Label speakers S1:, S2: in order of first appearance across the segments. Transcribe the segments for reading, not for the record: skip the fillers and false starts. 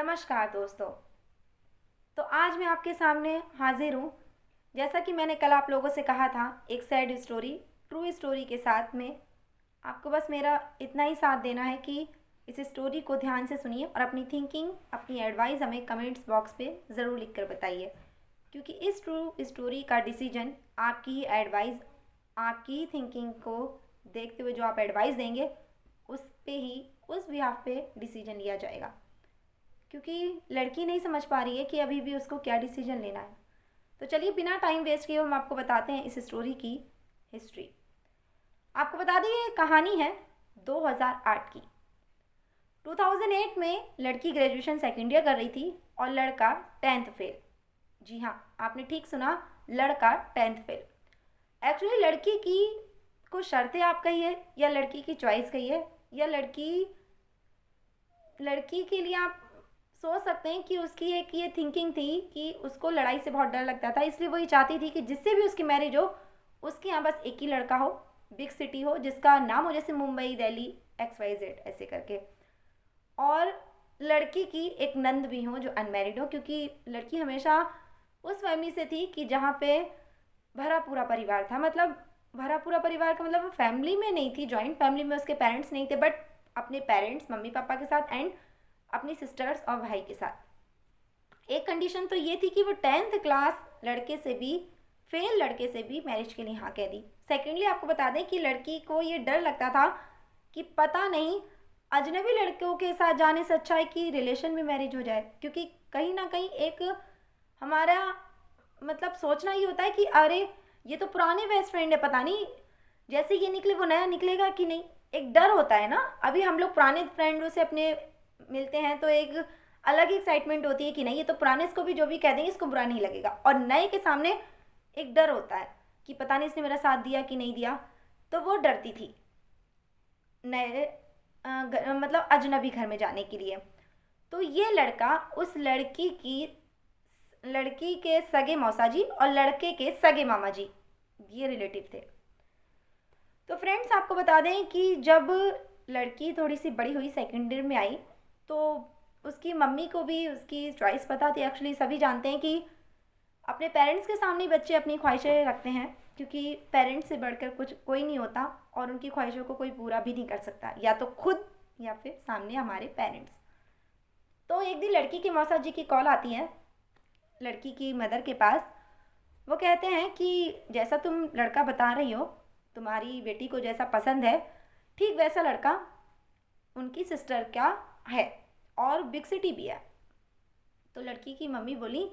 S1: नमस्कार दोस्तों। तो आज मैं आपके सामने हाजिर हूँ। जैसा कि मैंने कल आप लोगों से कहा था, एक सैड स्टोरी ट्रू स्टोरी के साथ में। आपको बस मेरा इतना ही साथ देना है कि इस स्टोरी को ध्यान से सुनिए और अपनी थिंकिंग, अपनी एडवाइस हमें कमेंट्स बॉक्स पे ज़रूर लिख कर बताइए, क्योंकि इस ट्रू स्टोरी का डिसीजन आपकी ही एडवाइस, आपकी ही थिंकिंग को देखते हुए जो आप एडवाइस देंगे उस पे ही, उस बिहाफ पे डिसीजन लिया जाएगा। क्योंकि लड़की नहीं समझ पा रही है कि अभी भी उसको क्या डिसीजन लेना है। तो चलिए बिना टाइम वेस्ट किए हम आपको बताते हैं इस स्टोरी की हिस्ट्री। आपको बता दें ये कहानी है 2008 की। 2008 में लड़की ग्रेजुएशन सेकेंड ईयर कर रही थी और लड़का 10th फेल। जी हाँ, आपने ठीक सुना, लड़का 10th फेल। एक्चुअली लड़की की कुछ शर्तें आप कहिए या लड़की की चॉइस कहिए या लड़की लड़की के लिए आप सोच सकते हैं कि उसकी एक ये थिंकिंग थी कि उसको लड़ाई से बहुत डर लगता था, इसलिए वो ये चाहती थी कि जिससे भी उसकी मैरिज हो उसके यहाँ बस एक ही लड़का हो, बिग सिटी हो, जिसका नाम हो जैसे मुंबई, दिल्ली, XYZ ऐसे करके। और लड़की की एक नंद भी हो जो अनमैरिड हो, क्योंकि लड़की हमेशा उस फैमिली से थी कि जहाँ पे भरा पूरा परिवार था। मतलब भरा पूरा परिवार का मतलब फैमिली में नहीं थी, जॉइंट फैमिली में उसके पेरेंट्स नहीं थे, बट अपने पेरेंट्स मम्मी पापा के साथ एंड अपनी सिस्टर्स और भाई के साथ। एक कंडीशन तो ये थी कि वो 10th क्लास लड़के से भी, फेल लड़के से भी मैरिज के लिए हाँ कह दी। सेकेंडली आपको बता दें कि लड़की को ये डर लगता था कि पता नहीं अजनबी लड़कों के साथ जाने से अच्छा है कि रिलेशन में मैरिज हो जाए, क्योंकि कहीं ना कहीं एक हमारा मतलब सोचना ही होता है कि अरे ये तो पुराने बेस्ट फ्रेंड है, पता नहीं जैसे ये निकले वो नया निकलेगा कि नहीं। एक डर होता है ना। अभी हम लोग पुराने फ्रेंडों से अपने मिलते हैं तो एक अलग ही एक्साइटमेंट होती है कि नहीं ये तो पुराने, इसको भी जो भी कह देंगे इसको बुरा नहीं लगेगा। और नए के सामने एक डर होता है कि पता नहीं इसने मेरा साथ दिया कि नहीं दिया। तो वो डरती थी नए मतलब अजनबी घर में जाने के लिए। तो ये लड़का उस लड़की के सगे मौसा जी और लड़के के सगे मामा जी, ये रिलेटिव थे। तो फ्रेंड्स आपको बता दें कि जब लड़की थोड़ी सी बड़ी हुई, सेकेंड ईयर में आई, तो उसकी मम्मी को भी उसकी चॉइस पता थी। एक्चुअली सभी जानते हैं कि अपने पेरेंट्स के सामने बच्चे अपनी ख्वाहिशें रखते हैं, क्योंकि पेरेंट्स से बढ़कर कुछ कोई नहीं होता और उनकी ख्वाहिशों को कोई पूरा भी नहीं कर सकता, या तो खुद या फिर सामने हमारे पेरेंट्स। तो एक दिन लड़की के मौसा जी की कॉल आती है लड़की की मदर के पास। वो कहते हैं कि जैसा तुम लड़का बता रही हो, तुम्हारी बेटी को जैसा पसंद है ठीक वैसा लड़का उनकी सिस्टर का है और बिग सिटी भी है। तो लड़की की मम्मी बोली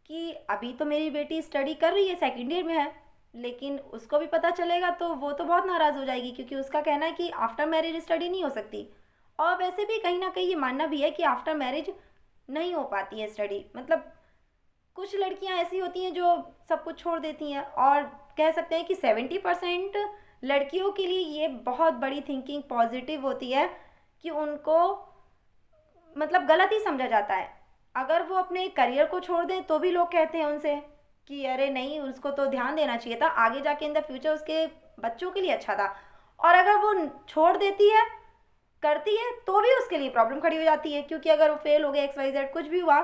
S1: कि अभी तो मेरी बेटी स्टडी कर रही है, सेकेंड ईयर में है, लेकिन उसको भी पता चलेगा तो वो तो बहुत नाराज़ हो जाएगी, क्योंकि उसका कहना है कि आफ्टर मैरिज स्टडी नहीं हो सकती। और वैसे भी कहीं ना कहीं ये मानना भी है कि आफ्टर मैरिज नहीं हो पाती है स्टडी। मतलब कुछ लड़कियां ऐसी होती हैं जो सब कुछ छोड़ देती हैं, और कह सकते हैं कि 70% लड़कियों के लिए ये बहुत बड़ी थिंकिंग पॉजिटिव होती है कि उनको मतलब गलत ही समझा जाता है। अगर वो अपने करियर को छोड़ दें तो भी लोग कहते हैं उनसे कि अरे नहीं, उसको तो ध्यान देना चाहिए था, आगे जाके इन द फ्यूचर उसके बच्चों के लिए अच्छा था। और अगर वो छोड़ देती है, करती है, तो भी उसके लिए प्रॉब्लम खड़ी हो जाती है, क्योंकि अगर वो फेल हो गए, XYZ कुछ भी हुआ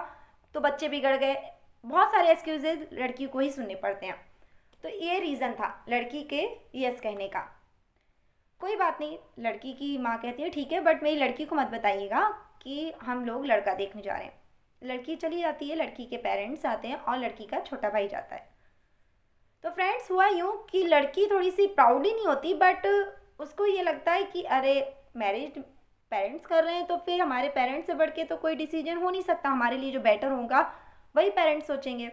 S1: तो बच्चे बिगड़ गए। बहुत सारे एक्सक्यूजेज लड़की को ही सुनने पड़ते हैं। तो ये रीज़न था लड़की के यस कहने का। कोई बात नहीं, लड़की की माँ कहती है ठीक है, बट मेरी लड़की को मत बताइएगा कि हम लोग लड़का देखने जा रहे हैं। लड़की चली जाती है, लड़की के पेरेंट्स आते हैं और लड़की का छोटा भाई जाता है। तो फ्रेंड्स हुआ यूँ कि लड़की थोड़ी सी प्राउड ही नहीं होती, बट उसको ये लगता है कि अरे मैरिज पेरेंट्स कर रहे हैं तो फिर हमारे पेरेंट्स से बढ़ के तो कोई डिसीजन हो नहीं सकता, हमारे लिए जो बेटर होगा वही पेरेंट्स सोचेंगे।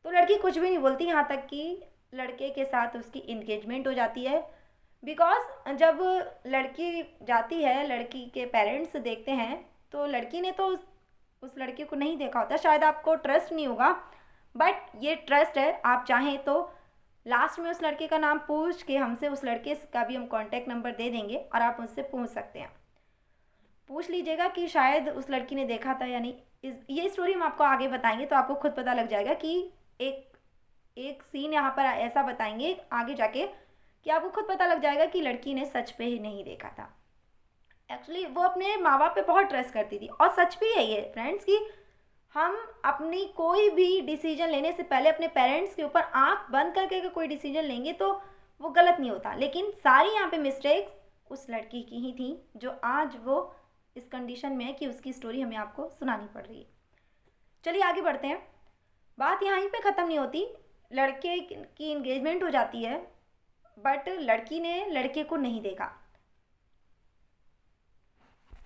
S1: तो लड़की कुछ भी नहीं बोलती, यहाँ तक कि लड़के के साथ उसकी इंगेजमेंट हो जाती है। बिकॉज जब लड़की जाती है, लड़की के पेरेंट्स देखते हैं, तो लड़की ने तो उस लड़के को नहीं देखा होता, शायद आपको ट्रस्ट नहीं होगा, बट ये ट्रस्ट है। आप चाहें तो लास्ट में उस लड़के का नाम पूछ के हमसे, उस लड़के का भी हम कॉन्टैक्ट नंबर दे देंगे और आप उससे पूछ सकते हैं। पूछ लीजिएगा कि शायद उस लड़की ने देखा था या नहीं। ये स्टोरी हम आपको आगे बताएंगे तो आपको खुद पता लग जाएगा कि एक एक सीन यहाँ पर ऐसा बताएंगे आगे जाके कि आपको खुद पता लग जाएगा कि लड़की ने सच पे ही नहीं देखा था। एक्चुअली वो अपने माँ बाप पे बहुत ट्रस्ट करती थी, और सच भी है ये फ्रेंड्स कि हम अपनी कोई भी डिसीजन लेने से पहले अपने पेरेंट्स के ऊपर आंख बंद करके अगर कोई डिसीजन लेंगे तो वो गलत नहीं होता। लेकिन सारी यहाँ पे मिस्टेक्स उस लड़की की ही थी, जो आज वो इस कंडीशन में है कि उसकी स्टोरी हमें आपको सुनानी पड़ रही है। चलिए आगे बढ़ते हैं। बात यहाँ पे ख़त्म नहीं होती। लड़के की इंगेजमेंट हो जाती है, बट लड़की ने लड़के को नहीं देखा।